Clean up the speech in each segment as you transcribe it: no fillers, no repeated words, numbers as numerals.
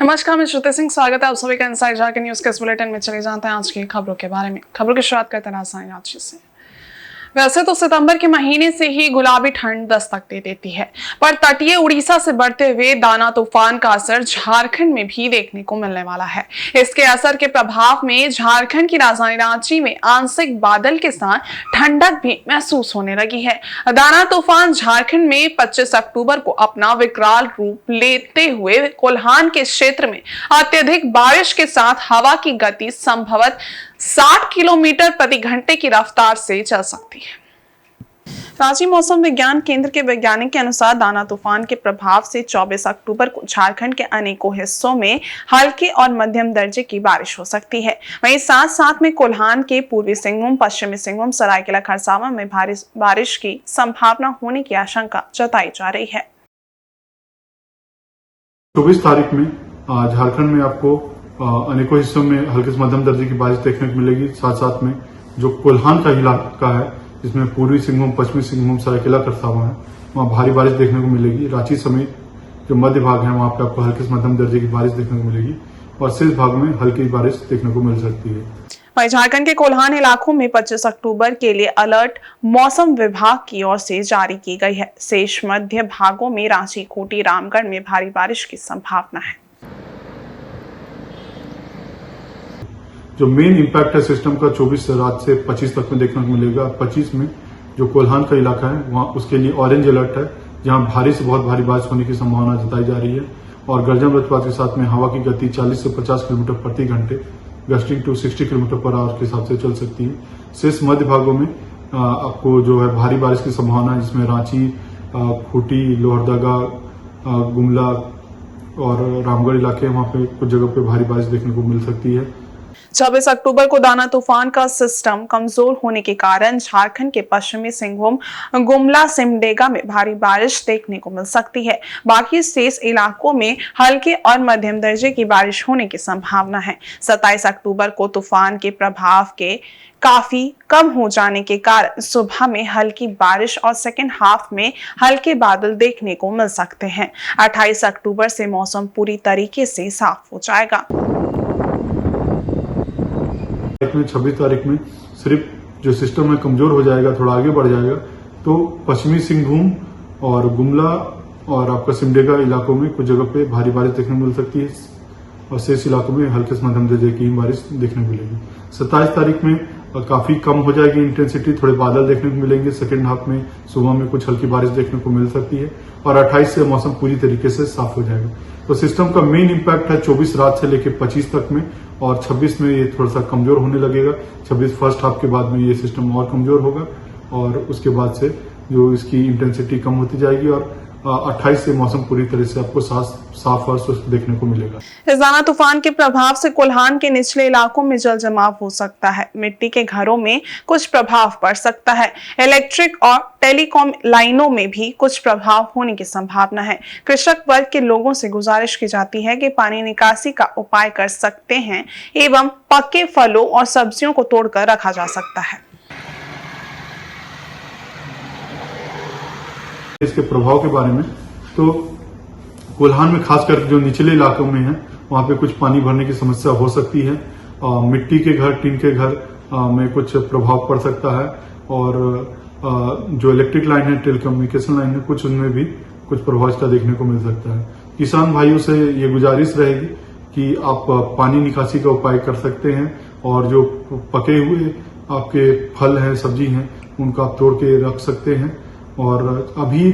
नमस्कार, मैं श्रुति सिंह। स्वागत है आप सभी का इनसाइड झारखंड न्यूज के इस बुलेटिन में। चले जानते हैं आज की खबरों के बारे में। खबरों की शुरुआत करते हैं राजधानी रांची से। वैसे तो सितंबर के महीने से ही गुलाबी ठंड दस्तक दे देती है, पर तटीय उड़ीसा से बढ़ते हुए दाना तूफान का असर झारखंड में भी देखने को मिलने वाला है। इसके असर के प्रभाव में झारखंड की राजधानी रांची में आंशिक बादल के साथ ठंडक भी महसूस होने लगी है। दाना तूफान झारखंड में 25 अक्टूबर को अपना विकराल रूप लेते हुए कोल्हान के क्षेत्र में अत्यधिक बारिश के साथ हवा की गति संभवतः 60 किलोमीटर प्रति घंटे की रफ्तार से चल सकती है। रांची मौसम विज्ञान केंद्र के वैज्ञानिक के अनुसार दाना तूफान के प्रभाव से 24 अक्टूबर को झारखंड के अनेकों हिस्सों में हल्के और मध्यम दर्जे की बारिश हो सकती है। वहीं साथ साथ में कोल्हान के पूर्वी सिंहभूम, पश्चिमी सिंहभूम, सरायकेला खरसावां में भारी बारिश की संभावना होने की आशंका जताई जा रही है। 24 तारीख में झारखंड में आपको अनेकों हिस्सों में हल्के से मध्यम दर्जे की बारिश देखने को मिलेगी। साथ साथ में जो कोल्हान का इलाका है, जिसमें पूर्वी सिंहभूम, पश्चिमी सिंहभूम, सरायकेला खरसावां है, वहां भारी बारिश देखने को मिलेगी। रांची समेत जो मध्य भाग है वहां पे आपको हल्के से मध्यम दर्जे की बारिश देखने को मिलेगी और शेष भाग में हल्की बारिश देखने को मिल सकती है। वहीं झारखंड के कोल्हान इलाकों में 25 अक्टूबर के लिए अलर्ट मौसम विभाग की ओर से जारी की गई है। शेष मध्य भागों में रांची, खूंटी, रामगढ़ में भारी बारिश की संभावना है। जो मेन इम्पैक्ट है सिस्टम का 24 रात से 25 तक में देखने को मिलेगा। 25 में जो कोल्हान का इलाका है वहां उसके लिए ऑरेंज अलर्ट है, जहां भारी से बहुत भारी बारिश होने की संभावना जताई जा रही है और गर्जन वज्रपात के साथ में हवा की गति 40 से 50 किलोमीटर प्रति घंटे, gusting to 60 kilometre per hour के हिसाब से चल सकती है। शेष मध्य भागों में आपको जो है भारी बारिश की संभावना है, जिसमें रांची, खूंटी, लोहरदगा, गुमला और रामगढ़ इलाके वहां पे कुछ जगह पे भारी बारिश देखने को मिल सकती है। 26 अक्टूबर को दाना तूफान का सिस्टम कमजोर होने के कारण झारखंड के पश्चिमी सिंहभूम, गुमला, सिमडेगा में भारी बारिश देखने को मिल सकती है। बाकी शेष इलाकों में हल्के और मध्यम दर्जे की बारिश होने की संभावना है। 27 अक्टूबर को तूफान के प्रभाव के काफी कम हो जाने के कारण सुबह में हल्की बारिश और सेकेंड हाफ में हल्के बादल देखने को मिल सकते हैं। 28 अक्टूबर से मौसम पूरी तरीके से साफ हो जाएगा। 26 तारीख में सिर्फ जो सिस्टम है कमजोर हो जाएगा, थोड़ा आगे बढ़ जाएगा, तो पश्चिमी सिंहभूम और गुमला और आपका सिमडेगा इलाकों में कुछ जगह पे भारी बारिश देखने को मिल सकती है और शेष इलाकों में हल्के से मध्यम दर्जे की बारिश देखने को मिलेगी। 27 तारीख में काफी कम हो जाएगी इंटेंसिटी, थोड़े बादल देखने को मिलेंगे। सेकेंड हाफ में सुबह में कुछ हल्की बारिश देखने को मिल सकती है और 28 से मौसम पूरी तरीके से साफ हो जाएगा। तो सिस्टम का मेन इम्पैक्ट है 24 रात से लेकर 25 तक में और 26 में ये थोड़ा सा कमजोर होने लगेगा। 26 फर्स्ट हाफ के बाद में ये सिस्टम और कमजोर होगा और उसके बाद से जो इसकी इंटेंसिटी कम होती जाएगी और 28 से मौसम पूरी तरह से आपको साफ और स्वस्थ देखने को मिलेगा। इस दाना तूफान के प्रभाव से कोल्हान के निचले इलाकों में जल जमाव हो सकता है। मिट्टी के घरों में कुछ प्रभाव पड़ सकता है। इलेक्ट्रिक और टेलीकॉम लाइनों में भी कुछ प्रभाव होने की संभावना है। कृषक वर्ग के लोगों से गुजारिश की जाती है कि पानी निकासी का उपाय कर सकते हैं एवं पके फलों और सब्जियों को तोड़कर रखा जा सकता है। इसके प्रभाव के बारे में तो कोल्हान में खासकर जो निचले इलाकों में है वहां पे कुछ पानी भरने की समस्या हो सकती है। मिट्टी के घर, टीन के घर में कुछ प्रभाव पड़ सकता है और जो इलेक्ट्रिक लाइन है, टेलीकम्युनिकेशन लाइन है, कुछ उनमें भी कुछ प्रभाव इसका देखने को मिल सकता है। किसान भाइयों से ये गुजारिश रहेगी कि आप पानी निकासी का उपाय कर सकते हैं और जो पके हुए आपके फल हैं, सब्जी हैं, उनको आप तोड़ के रख सकते हैं। और अभी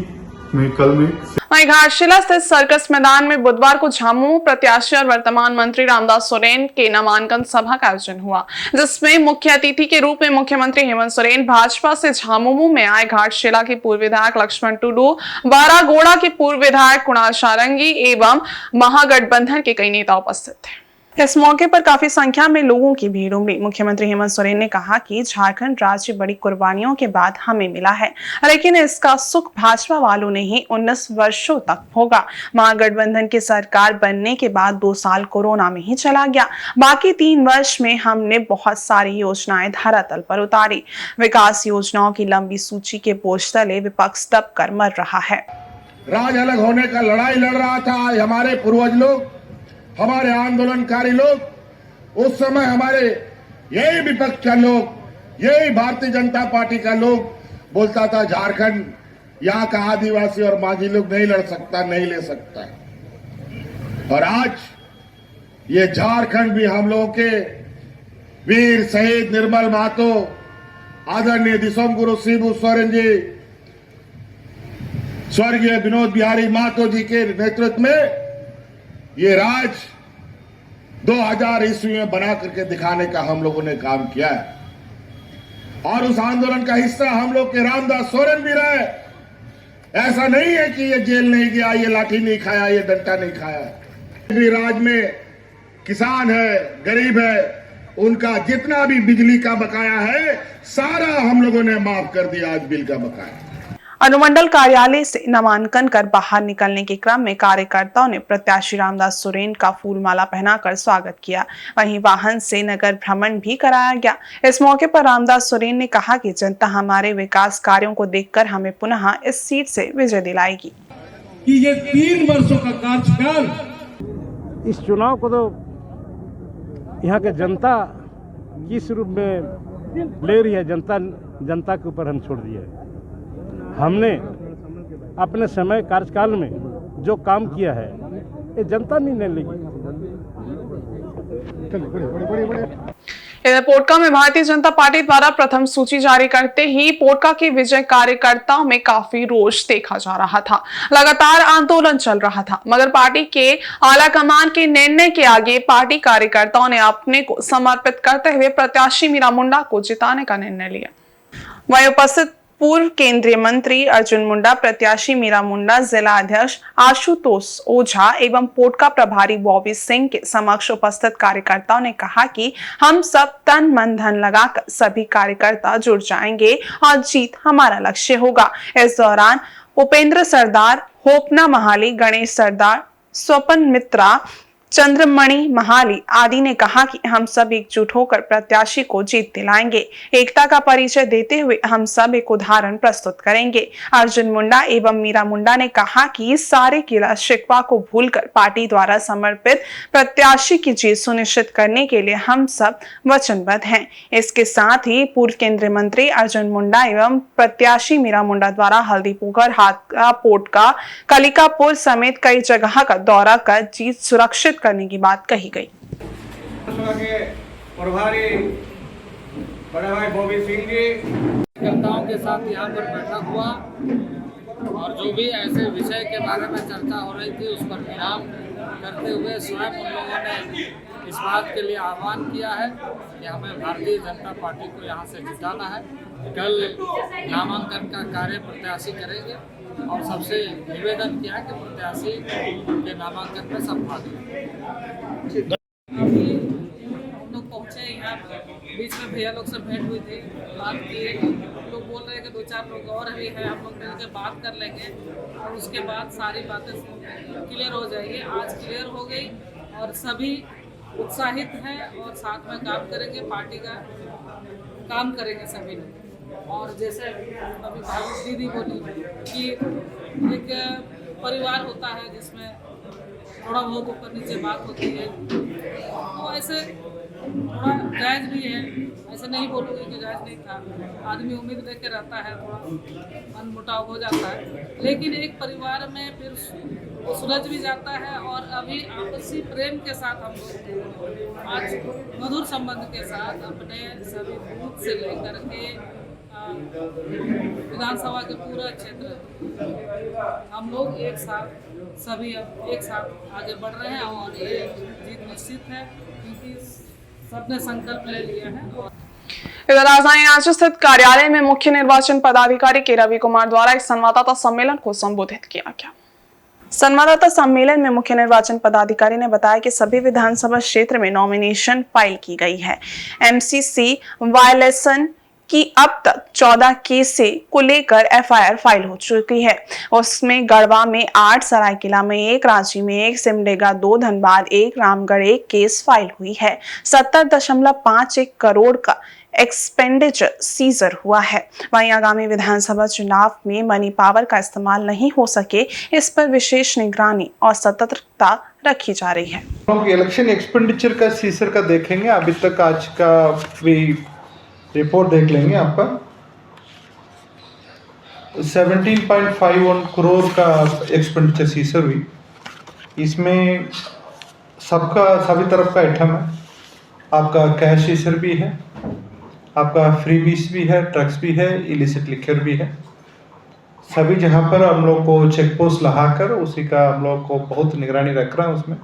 में कल में वहीं घाटशिला स्थित सर्कस मैदान में बुधवार को झामुमो प्रत्याशी और वर्तमान मंत्री रामदास सोरेन के नामांकन सभा का आयोजन हुआ, जिसमें मुख्य अतिथि के रूप में मुख्यमंत्री हेमंत सोरेन, भाजपा से झामुमो में आए घाटशिला के पूर्व विधायक लक्ष्मण टुडू, बारागोड़ा के पूर्व विधायक कुणाल सारंगी एवं महागठबंधन के कई नेता उपस्थित थे। इस मौके पर काफी संख्या में लोगों की भीड़ उमड़ी। मुख्यमंत्री हेमंत सोरेन ने कहा कि झारखंड राज्य बड़ी कुर्बानियों के बाद हमें मिला है, लेकिन इसका सुख भाजपा वालों ने ही 19 वर्षों तक भोगा। महागठबंधन की सरकार बनने के बाद 2 साल कोरोना में ही चला गया। बाकी 3 वर्ष में हमने बहुत सारी योजनाएं धरातल पर उतारी। विकास योजनाओं की लंबी सूची के बोझ तले विपक्ष दब कर मर रहा है। राज अलग होने का लड़ाई लड़ रहा था हमारे पूर्वज लोग। हमारे आंदोलनकारी लोग, उस समय हमारे यही विपक्ष का लोग, यही भारतीय जनता पार्टी का लोग बोलता था झारखंड यहाँ का आदिवासी और माझी लोग नहीं लड़ सकता, नहीं ले सकता। और आज ये झारखंड भी हम लोगों के वीर शहीद निर्मल महतो, आदरणीय दिसोम गुरु शिबू सोरेन जी, स्वर्गीय विनोद बिहारी महतो जी के नेतृत्व में ये राज 2000 ईस्वी में बना करके दिखाने का हम लोगों ने काम किया है। और उस आंदोलन का हिस्सा हम लोग के रामदास सोरेन भी रहे। ऐसा नहीं है कि ये जेल नहीं गया, ये लाठी नहीं खाया, ये डंडा नहीं खाया। राज में किसान है, गरीब है, उनका जितना भी बिजली का बकाया है सारा हम लोगों ने माफ कर दिया आज बिल का बकाया। अनुमंडल कार्यालय से नामांकन कर बाहर निकलने के क्रम में कार्यकर्ताओं ने प्रत्याशी रामदास सोरेन का फूलमाला पहनाकर स्वागत किया। वहीं वाहन से नगर भ्रमण भी कराया गया। इस मौके पर रामदास सोरेन ने कहा कि जनता हमारे विकास कार्यों को देखकर हमें पुनः इस सीट से विजय दिलाएगी। कि ये 3 वर्षों का कार्यकाल, इस चुनाव को तो यहाँ के जनता किस रूप में ले रही है, जनता के ऊपर हम छोड़ दिए। हमने अपने समय कार्यकाल में जो काम किया है ये जनता नहीं लेगी। इधर पोटका में भारतीय जनता पार्टी द्वारा प्रथम सूची जारी करते ही पोटका के विजय कार्यकर्ताओं में काफी रोष देखा जा रहा था। लगातार आंदोलन चल रहा था, मगर पार्टी के आला कमान के निर्णय के आगे पार्टी कार्यकर्ताओं ने अपने को समर्पित करते हुए प्रत्याशी मीरा मुंडा को जिताने का निर्णय लिया। वहीं उपस्थित पूर्व केंद्रीय मंत्री अर्जुन मुंडा, प्रत्याशी मीरा मुंडा, जिला अध्यक्ष आशुतोष ओझा एवं पोटका प्रभारी बॉबी सिंह के समक्ष उपस्थित कार्यकर्ताओं ने कहा कि हम सब तन मन धन लगाकर सभी कार्यकर्ता जुड़ जाएंगे और जीत हमारा लक्ष्य होगा। इस दौरान उपेंद्र सरदार, होपना महाली, गणेश सरदार, स्वपन मित्रा, चंद्रमणि महाली आदि ने कहा कि हम सब एकजुट होकर प्रत्याशी को जीत दिलाएंगे। एकता का परिचय देते हुए हम सब एक उदाहरण प्रस्तुत करेंगे। अर्जुन मुंडा एवं मीरा मुंडा ने कहा कि सारे गिला शिकवा को भूलकर पार्टी द्वारा समर्पित प्रत्याशी की जीत सुनिश्चित करने के लिए हम सब वचनबद्ध हैं। इसके साथ ही पूर्व केंद्रीय मंत्री अर्जुन मुंडा एवं प्रत्याशी मीरा मुंडा द्वारा हल्दीपुर, हाथका, पोटका, कलिकापुर समेत कई जगह का दौरा कर जीत सुरक्षित करने की बात कही गई। प्रभारी बड़े भाई बॉबी सिंह जी कार्यकर्ताओं के साथ यहाँ पर बैठा हुआ और जो भी ऐसे विषय के बारे में चर्चा हो रही थी उस पर विराम करते हुए स्वयं उन लोगों ने इस बात के लिए आह्वान किया है कि हमें भारतीय जनता पार्टी को यहाँ से जिताना है। कल नामांकन का कार्य प्रत्याशी करेंगे और सबसे निवेदन किया है कि प्रत्याशी के नामांकन में सब भाग लें। अभी हम लोग पहुँचे यहाँ, बीच में भैया लोग से भेंट हुई थी, बात की। लोग बोल रहे हैं कि 2-4 लोग और भी हैं, हम लोग मिलकर बात कर लेंगे और उसके बाद सारी बातें क्लियर हो जाएगी। आज क्लियर हो गई और सभी उत्साहित हैं और साथ में काम करेंगे, पार्टी का काम करेंगे सभी लोग। और जैसे अभी भाभी दीदी बोली कि एक परिवार होता है जिसमें थोड़ा बहुत ऊपर नीचे बात होती है, तो ऐसे थोड़ा जायज़ भी है। ऐसे नहीं बोलूँगी कि जायज़ नहीं था। आदमी उम्मीद लेके रहता है, थोड़ा मनमुटाव हो जाता है, लेकिन एक परिवार में फिर वो सुलझ भी जाता है। और अभी आपसी प्रेम के साथ हम लोग आज मधुर संबंध के साथ अपने सभी बूथ से लेकर के विधानसभा के पूरा क्षेत्र हम लोग एक साथ सभी अब एक साथ आगे बढ़ रहे हैं और ये जीत निश्चित है क्योंकि सबने संकल्प ले लिया है। इधर राजधानी रांची स्थित कार्यालय में मुख्य निर्वाचन पदाधिकारी के रवि कुमार द्वारा एक संवाददाता सम्मेलन को संबोधित किया गया। संवाददाता सम्मेलन में मुख्य निर्वाचन पदाधिकारी ने बताया कि सभी विधानसभा क्षेत्र में नॉमिनेशन फाइल की गई है। एमसीसी वायलेशन की अब तक 14 केस को लेकर एफआईआर फाइल हो चुकी है। उसमें गढ़वा में 8, सरायकेला में 1, रांची में 1, सिमडेगा 2, धनबाद 1, रामगढ़ 1 केस फाइल हुई है। 70.51 करोड़ का एक्सपेंडिचर सीजर हुआ है। वहीं आगामी विधानसभा चुनाव में मनी पावर का इस्तेमाल नहीं हो सके, इस पर विशेष निगरानी और सतर्कता रखी जा रही है। इलेक्शन एक्सपेंडिचर का सीजर का देखेंगे। अभी तक आज का भी रिपोर्ट देख लेंगे। आपका 17.51 करोड़ का एक्सपेंडिचर सीजर हुई। इसमें सभी तरफ का आइटम है। आपका कैश सीजर भी है, आपका फ्रीबीज भी है, ट्रक्स भी है, इलिसिट लिकर भी है। सभी जहां पर हम लोग को चेक पोस्ट लगाकर उसी का हम लोग को बहुत निगरानी रख रहा है उसमें,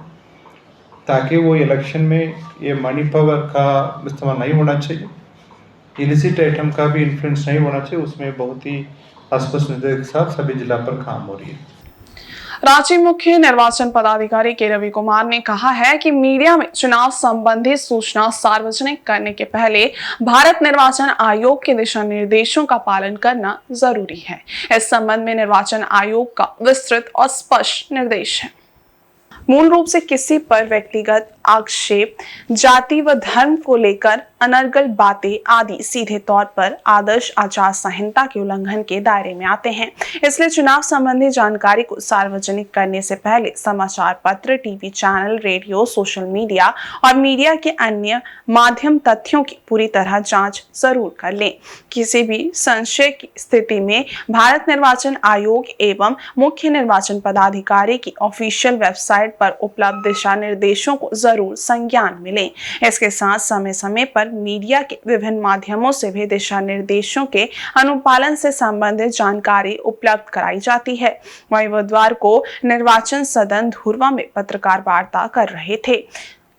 ताकि वो इलेक्शन में ये मनी पावर का इस्तेमाल नहीं होना चाहिए, इलिसिट आइटम का भी इन्फ्लुएंस नहीं होना चाहिए। उसमें बहुत ही स्पष्ट निर्देश के साथ सभी जिला पर काम हो रही है। रांची मुख्य निर्वाचन पदाधिकारी के रवि कुमार ने कहा है कि मीडिया में चुनाव संबंधी सूचना सार्वजनिक करने के पहले भारत निर्वाचन आयोग के दिशा निर्देशों का पालन करना जरूरी है। इस संबंध में निर्वाचन आयोग का विस्तृत और स्पष्ट निर्देश है। मूल रूप से किसी पर व्यक्तिगत आक्षेप, जाति व धर्म को लेकर अनर्गल बातें आदि सीधे तौर पर आदर्श आचार संहिता के उल्लंघन के दायरे में आते हैं। इसलिए चुनाव संबंधी जानकारी को सार्वजनिक करने से पहले समाचार पत्र, TV channel, radio, social media और मीडिया के अन्य माध्यम तथ्यों की पूरी तरह जांच जरूर कर लें। किसी भी संशय की स्थिति में भारत निर्वाचन आयोग एवं मुख्य निर्वाचन पदाधिकारी की ऑफिशियल वेबसाइट पर उपलब्ध दिशा निर्देशों को जरूर संज्ञान मिले। इसके साथ समय समय पर मीडिया के विभिन्न माध्यमों से भी दिशा निर्देशों के अनुपालन से संबंधित जानकारी उपलब्ध कराई जाती है। वहीं बुधवार को निर्वाचन सदन धुर्वा में पत्रकार वार्ता कर रहे थे।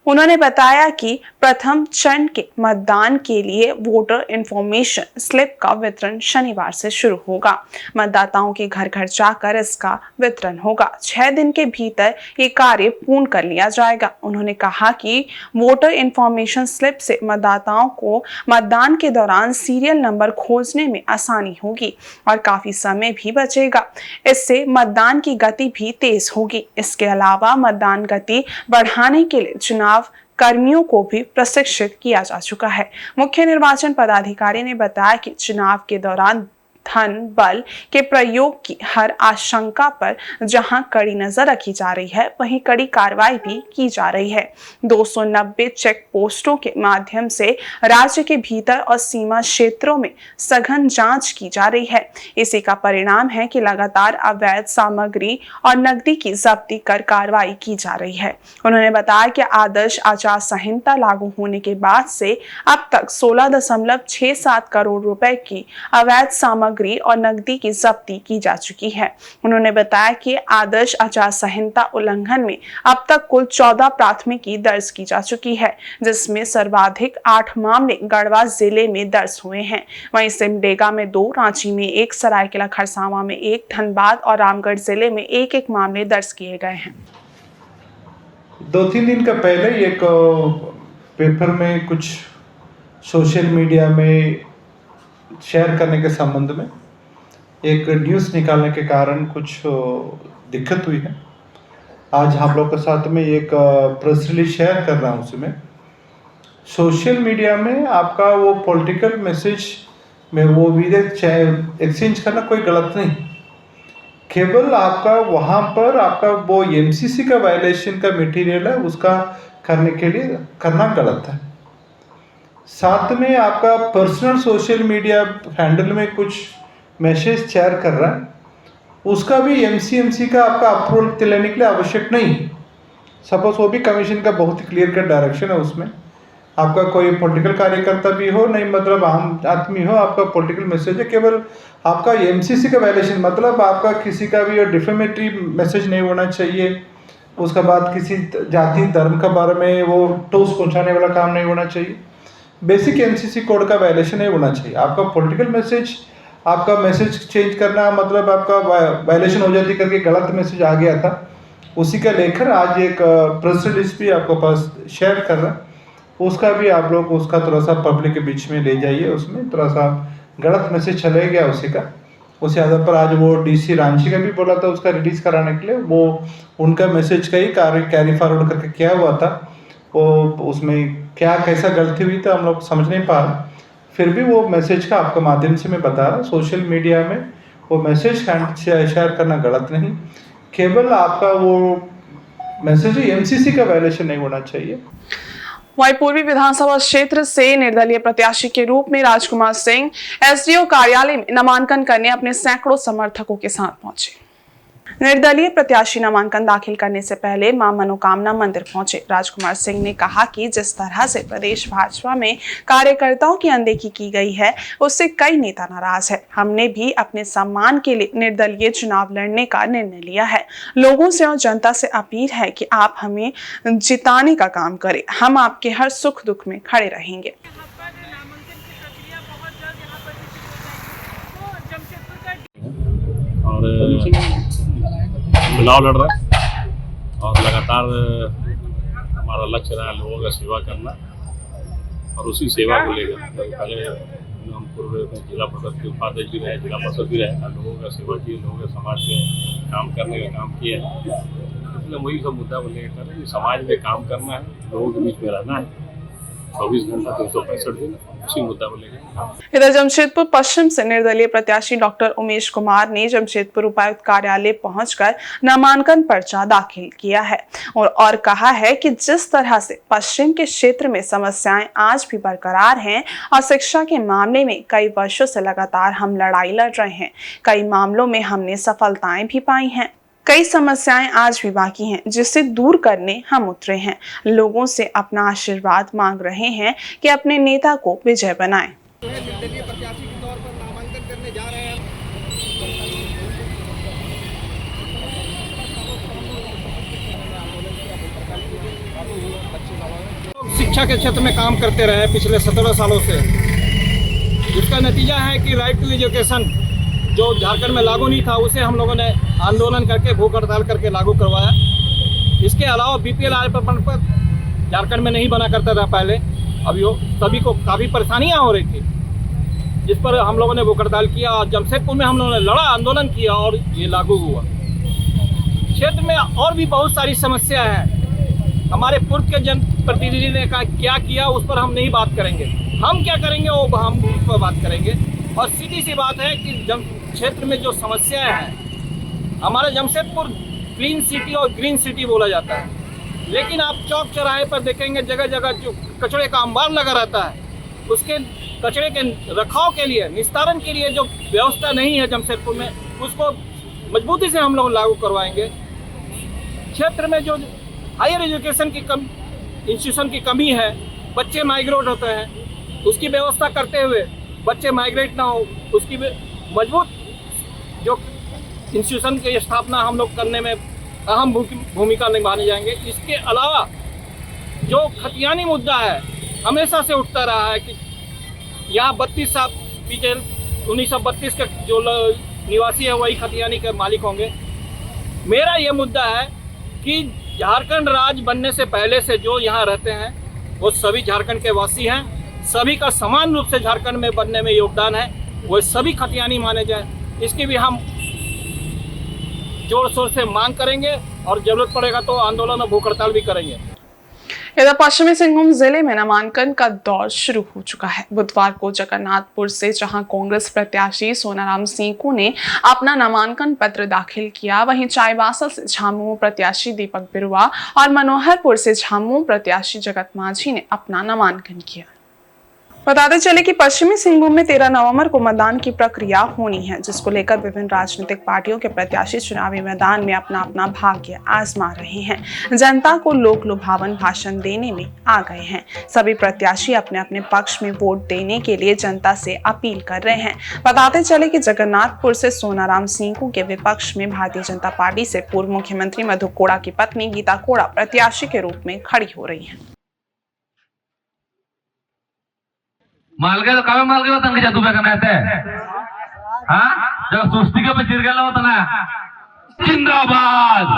उन्होंने बताया कि प्रथम चरण के मतदान के लिए वोटर इंफॉर्मेशन स्लिप का वितरण शनिवार से शुरू होगा। मतदाताओं के घर घर जाकर इसका वितरण होगा। 6 दिन के भीतर ये कार्य पूर्ण कर लिया जाएगा। उन्होंने कहा कि वोटर इंफॉर्मेशन स्लिप से मतदाताओं को मतदान के दौरान सीरियल नंबर खोजने में आसानी होगी और काफी समय भी बचेगा। इससे मतदान की गति भी तेज होगी। इसके अलावा मतदान गति बढ़ाने के लिए चुनाव कर्मियों को भी प्रशिक्षित किया जा चुका है। मुख्य निर्वाचन पदाधिकारी ने बताया कि चुनाव के दौरान धन बल के प्रयोग की हर आशंका पर जहां कड़ी नजर रखी जा रही है, वहीं कड़ी कार्रवाई भी की जा रही है। 290 चेक पोस्टों के माध्यम से राज्य के भीतर और सीमा क्षेत्रों में सघन जांच की जा रही है। इसी का परिणाम है कि लगातार अवैध सामग्री और नकदी की जब्ती कर कार्रवाई की जा रही है। उन्होंने बताया कि आदर्श आचार संहिता लागू होने के बाद से अब तक 16.67 करोड़ रुपए की अवैध सामग्री और नकदी की जब्ती की जा चुकी है। उन्होंने बताया कि आदर्श आचार संहिता उल्लंघन में अब तक कुल 14 प्राथमिकी दर्ज की जा चुकी है, जिसमें सर्वाधिक 8 मामले गढ़वा जिले में दर्ज हुए हैं। वहीं सिमडेगा में 2, रांची में 1, सरायकेला खरसावां में 1, धनबाद और रामगढ़ जिले में 1-1 मामले दर्ज किए गए हैं। 2-3 दिन का पहले एक पेपर में कुछ सोशल मीडिया में शेयर करने के संबंध में एक न्यूज़ निकालने के कारण कुछ दिक्कत हुई है। आज हम लोग के साथ में एक प्रेस रिलीज शेयर कर रहा हूँ। उसमें सोशल मीडिया में आपका वो पॉलिटिकल मैसेज में वो वीडियो एक्सचेंज करना कोई गलत नहीं, केवल आपका वहाँ पर आपका वो एमसीसी का वायलेशन का मटेरियल है, उसका करने के लिए करना गलत है। साथ में आपका पर्सनल सोशल मीडिया हैंडल में कुछ मैसेज शेयर कर रहा है, उसका भी एमसीएमसी का आपका अप्रूवल लेने के लिए आवश्यक नहीं। सपोज वो भी कमीशन का बहुत ही क्लियर कट डायरेक्शन है। उसमें आपका कोई पॉलिटिकल कार्यकर्ता भी हो, नहीं मतलब आम आदमी हो, आपका पॉलिटिकल मैसेज है, केवल आपका एमसीसी का वायलेशन मतलब आपका किसी का भी डिफेमेटरी मैसेज नहीं होना चाहिए। उसके बाद किसी जाति धर्म के बारे में वो ठोस पहुँचाने वाला काम नहीं होना चाहिए। बेसिक एमसीसी कोड का वायलेशन नहीं होना चाहिए। आपका पॉलिटिकल मैसेज, आपका मैसेज चेंज करना मतलब आपका वायलेशन हो जाती करके गलत मैसेज आ गया था, उसी का लेकर आज एक प्रेस रिलीज भी आपको पास शेयर कर रहा है। उसका भी आप लोग उसका थोड़ा सा पब्लिक के बीच में ले जाइए। उसमें थोड़ा सा गलत मैसेज चले गया उसी का। उसी आधार पर आज वो डीसी रांची का भी बोला था उसका रिलीज कराने के लिए, वो उनका मैसेज का ही कैरी फॉरवर्ड करके क्या हुआ था, वो उसमें क्या कैसा गलती हुई था हम लोग समझ नहीं पा रहे। फिर भी वो मैसेज का आपके माध्यम से मैं बता रहा, सोशल मीडिया में वो मैसेज शेयर करना गलत नहीं, केवल आपका वो मैसेज एमसीसी का वायलेशन नहीं होना चाहिए। वहीं पूर्वी विधानसभा क्षेत्र से निर्दलीय प्रत्याशी के रूप में राजकुमार सिंह एसडीओ कार्यालय में नामांकन करने अपने सैकड़ों समर्थकों के साथ पहुंचे। निर्दलीय प्रत्याशी नामांकन दाखिल करने से पहले मां मनोकामना मंदिर पहुंचे। राजकुमार सिंह ने कहा कि जिस तरह से प्रदेश भाजपा में कार्यकर्ताओं की अनदेखी की गई है, उससे कई नेता नाराज है। हमने भी अपने सम्मान के लिए निर्दलीय चुनाव लड़ने का निर्णय लिया है। लोगों से और जनता से अपील है कि आप हमें जिताने का काम करें। हम आपके हर सुख दुख में खड़े रहेंगे। और चुनाव लड़ रहा है और लगातार हमारा लक्ष्य रहा लोगों का सेवा करना और उसी सेवा को लेकर पहले हम पूर्व में जिला परिषद के उपाध्यक्ष भी रहे, जिला परिषद भी रहे, लोगों का सेवा किए, लोगों के समाज में काम करने का काम किया है। इसलिए वही सब मुद्दा को लेकर समाज में काम करना है, लोगों के बीच में रहना है 24 घंटा 365 दिन, उसी मुद्दा को लेकर। इधर जमशेदपुर पश्चिम से निर्दलीय प्रत्याशी डॉक्टर उमेश कुमार ने जमशेदपुर उपायुक्त कार्यालय पहुंचकर नामांकन पर्चा दाखिल किया है और कहा है कि जिस तरह से पश्चिम के क्षेत्र में समस्याएं आज भी बरकरार हैं और शिक्षा के मामले में कई वर्षों से लगातार हम लड़ाई लड़ रहे हैं, कई मामलों में हमने सफलताएं भी पाई हैं, कई समस्याएं आज भी बाकी हैं जिसे दूर करने हम उतरे हैं। लोगों से अपना आशीर्वाद मांग रहे हैं कि अपने नेता को विजय बनाएं। निर्दलीय प्रत्याशी के तौर पर नामांकन करने जा रहे हैं। शिक्षा के क्षेत्र में काम करते रहे पिछले 17 सालों से, जिसका नतीजा है कि राइट टू एजुकेशन जो झारखंड में लागू नहीं था, उसे हम लोगों ने आंदोलन करके भूख हड़ताल करके लागू करवाया। इसके अलावा बीपीएल आय प्रमाण पत्र झारखंड में नहीं बना करता था पहले, अभी वो सभी को काफ़ी परेशानियां हो रही थी, जिस पर हम लोगों ने भूख हड़ताल किया। जमशेदपुर में हम लोगों ने लड़ा, आंदोलन किया और ये लागू हुआ। क्षेत्र में और भी बहुत सारी समस्या है। हमारे पूर्व के जनप्रतिनिधि ने कहा क्या किया, उस पर हम नहीं बात करेंगे। हम क्या करेंगे वो हम उस पर बात करेंगे। और सीधी सी बात है कि क्षेत्र में जो समस्याएं हैं, हमारा जमशेदपुर क्लीन सिटी और ग्रीन सिटी बोला जाता है, लेकिन आप चौक चौराहे पर देखेंगे जगह जगह जो कचरे का अंबार लगा रहता है, उसके कचरे के रखाव के लिए, निस्तारण के लिए जो व्यवस्था नहीं है जमशेदपुर में, उसको मजबूती से हम लोग लागू करवाएंगे। क्षेत्र में जो हायर एजुकेशन की इंस्टीट्यूशन की कमी है, बच्चे माइग्रेट होते हैं, उसकी व्यवस्था करते हुए बच्चे माइग्रेट ना हो, उसकी मजबूत जो इंस्टीट्यूशन की स्थापना हम लोग करने में अहम भूमिका निभाने जाएंगे। इसके अलावा जो खतियानी मुद्दा है, हमेशा से उठता रहा है कि यहाँ 32 साल पीछे 1932 के जो निवासी है वही खतियानी के मालिक होंगे। मेरा ये मुद्दा है कि झारखंड राज्य बनने से पहले से जो यहाँ रहते हैं वो सभी झारखंड के वासी हैं, सभी का समान रूप से झारखंड में बनने में योगदान है, वो सभी खतियानी माने जाए। इसकी भी हम जोर शोर से मांग करेंगे और जरूरत पड़ेगा तो आंदोलन और भूख हड़ताल भी करेंगे। इधर पश्चिमी सिंहभूम जिले में नामांकन का दौर शुरू हो चुका है। बुधवार को जगन्नाथपुर से जहां कांग्रेस प्रत्याशी सोनाराम सिंकू ने अपना नामांकन पत्र दाखिल किया, वहीं चाईबासा से झामुमो प्रत्याशी दीपक बिरुआ और मनोहरपुर से झामुमो प्रत्याशी जगत माझी ने अपना नामांकन किया। बताते चले कि पश्चिमी सिंहभूम में 13 नवंबर को मतदान की प्रक्रिया होनी है, जिसको लेकर विभिन्न राजनीतिक पार्टियों के प्रत्याशी चुनावी मैदान में अपना अपना भाग्य आजमा रहे हैं। जनता को लोक लुभावन भाषण देने में आ गए हैं। सभी प्रत्याशी अपने अपने पक्ष में वोट देने के लिए जनता से अपील कर रहे हैं। बताते चले कि जगन्नाथपुर से सोनाराम सिंकू के विपक्ष में भारतीय जनता पार्टी से पूर्व मुख्यमंत्री मधु कोड़ा की पत्नी गीता कोड़ा प्रत्याशी के रूप में खड़ी हो रही है। मालगे कावे मालगे होता ना जादू बेकना है, हाँ जब सुस्ती के बचिर गया होता ना, जिंदाबाद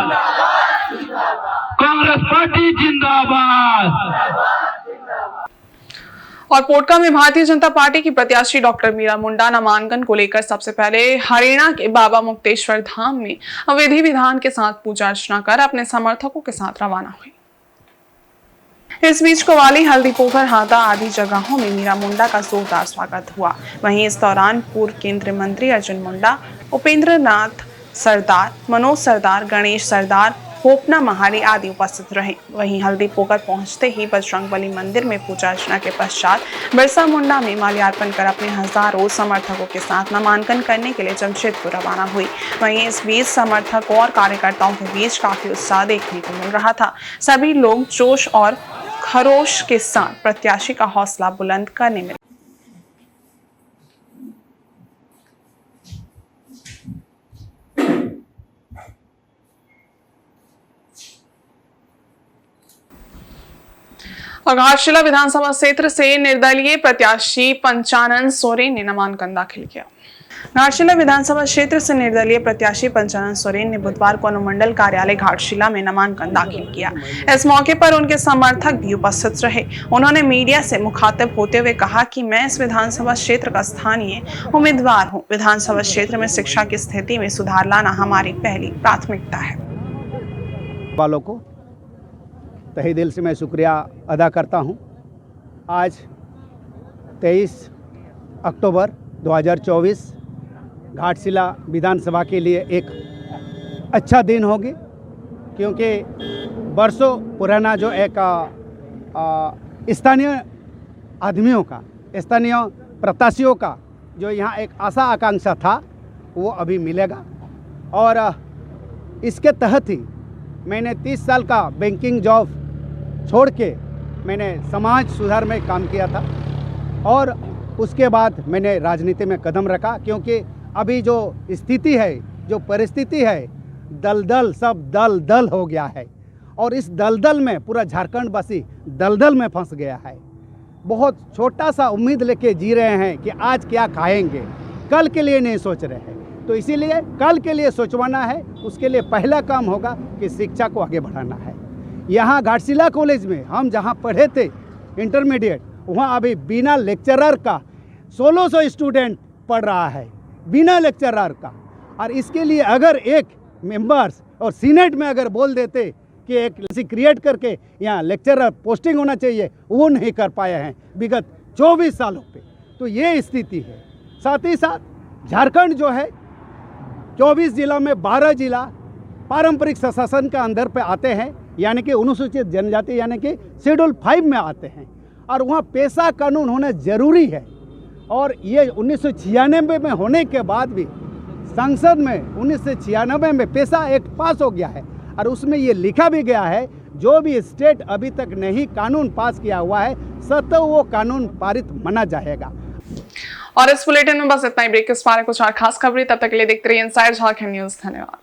कांग्रेस पार्टी जिंदाबाद। और पोटका में भारतीय जनता पार्टी की प्रत्याशी डॉक्टर मीरा मुंडा नामांकन को लेकर सबसे पहले हरियाणा के बाबा मुक्तेश्वर धाम में विधि विधान के साथ पूजा अर्चना कर अपने समर्थकों के साथ रवाना हुई। इस बीच कोवाली, हल्दी पोखर, हाता आदि जगहों में मीरा मुंडा का जोरदार स्वागत हुआ। वहीं इस दौरान पूर्व केंद्रीय मंत्री अर्जुन मुंडा, उपेंद्र नाथ सरदार, मनोज सरदार, गणेश सरदार, होपना महारी आदि उपस्थित रहे। वहीं हल्दी पोखर पहुंचते ही बजरंगबली मंदिर में पूजा अर्चना के पश्चात बिरसा मुंडा में माल्यार्पण कर अपने हजारों समर्थकों के साथ नामांकन करने के लिए जमशेदपुर रवाना हुई। वहीं इस बीच समर्थकों और कार्यकर्ताओं के बीच काफी उत्साह देखने को मिल रहा था। सभी लोग जोश और खरोश के साथ प्रत्याशी का हौसला बुलंद करने में घाटशिला विधानसभा क्षेत्र से निर्दलीय प्रत्याशी पंचानन सोरेन ने नामांकन दाखिल किया। घाटशिला विधानसभा क्षेत्र से निर्दलीय प्रत्याशी पंचानन सोरेन ने बुधवार को अनुमंडल कार्यालय घाटशिला में नामांकन दाखिल किया। इस मौके पर उनके समर्थक भी उपस्थित रहे। उन्होंने मीडिया से मुखातिब होते हुए कहा कि मैं इस विधानसभा क्षेत्र का स्थानीय उम्मीदवार हूं। विधानसभा क्षेत्र में शिक्षा की स्थिति में सुधार लाना हमारी पहली प्राथमिकता है। वालों को तहे दिल से मैं शुक्रिया अदा करता हूं। आज 23 अक्टूबर 2024 घाटशिला विधानसभा के लिए एक अच्छा दिन होगी, क्योंकि बरसों पुराना जो एक स्थानीय आदमियों का, स्थानीय प्रत्याशियों का जो यहाँ एक आशा आकांक्षा था, वो अभी मिलेगा। और इसके तहत ही मैंने 30 साल का बैंकिंग जॉब छोड़ के मैंने समाज सुधार में काम किया था और उसके बाद मैंने राजनीति में कदम रखा, क्योंकि अभी जो स्थिति है, जो परिस्थिति है, दलदल सब दलदल हो गया है और इस दलदल में पूरा झारखंडवासी दलदल में फंस गया है। बहुत छोटा सा उम्मीद लेके जी रहे हैं कि आज क्या खाएंगे, कल के लिए नहीं सोच रहे हैं। तो इसीलिए कल के लिए सोचवाना है, उसके लिए पहला काम होगा कि शिक्षा को आगे बढ़ाना है। यहाँ घाटशिला कॉलेज में हम जहाँ पढ़े थे इंटरमीडिएट, वहाँ अभी बिना लेक्चरर का 1600 स्टूडेंट पढ़ रहा है, बिना लेक्चरर का। और इसके लिए अगर एक मेंबर्स और सीनेट में अगर बोल देते कि एक क्रिएट करके यहाँ लेक्चरर पोस्टिंग होना चाहिए, वो नहीं कर पाए हैं विगत 24 सालों पे। तो ये स्थिति है। साथ ही साथ झारखंड जो है 24 जिला में 12 जिला पारंपरिक शासन के अंदर पे आते हैं, यानी कि अनुसूचित जनजाति यानी कि शेड्यूल 5 में आते हैं। और वहाँ पेशा कानून होना जरूरी है। और ये 1996 में होने के बाद भी संसद में 1996 में पेशा एक्ट पास हो गया है और उसमें ये लिखा भी गया है, जो भी स्टेट अभी तक नहीं कानून पास किया हुआ है, स्वतः वो कानून पारित माना जाएगा। और इस बुलेटिन में बस इतना ही। ब्रेक के इस बारे कुछ और खास खबरें, तब तक के लिए देखते रहिए इनसाइड झारखंड न्यूज। धन्यवाद।